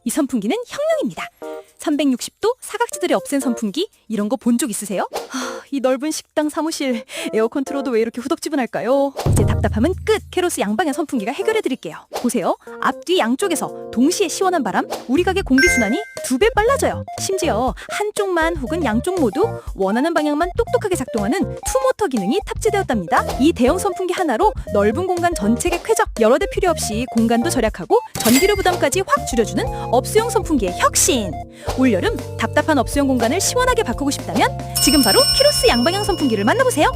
이 선풍기는 혁명입니다. 360도 사각지대를 없앤 선풍기, 이런 거 본 적 있으세요? 이 넓은 식당 사무실, 에어컨 틀어도 왜 이렇게 후덥지근할까요? 이제 답답함은 끝! 캐로스 양방향 선풍기가 해결해드릴게요. 보세요. 앞뒤 양쪽에서 동시에 시원한 바람, 우리 가게 공기순환이 2배 빨라져요. 심지어 한쪽만 혹은 양쪽 모두 원하는 방향만 똑똑하게 작동하는 투모터 기능이 탑재되었답니다. 이 대형 선풍기 하나로 넓은 공간 전체의 쾌적, 여러 대 필요 없이 공간도 절약하고 전기료 부담까지 확 줄여주는 업소용 선풍기의 혁신! 올여름 답답한 업소용 공간을 시원하게 바꾸고 싶다면 지금 바로 키로스 양방향 선풍기를 만나보세요.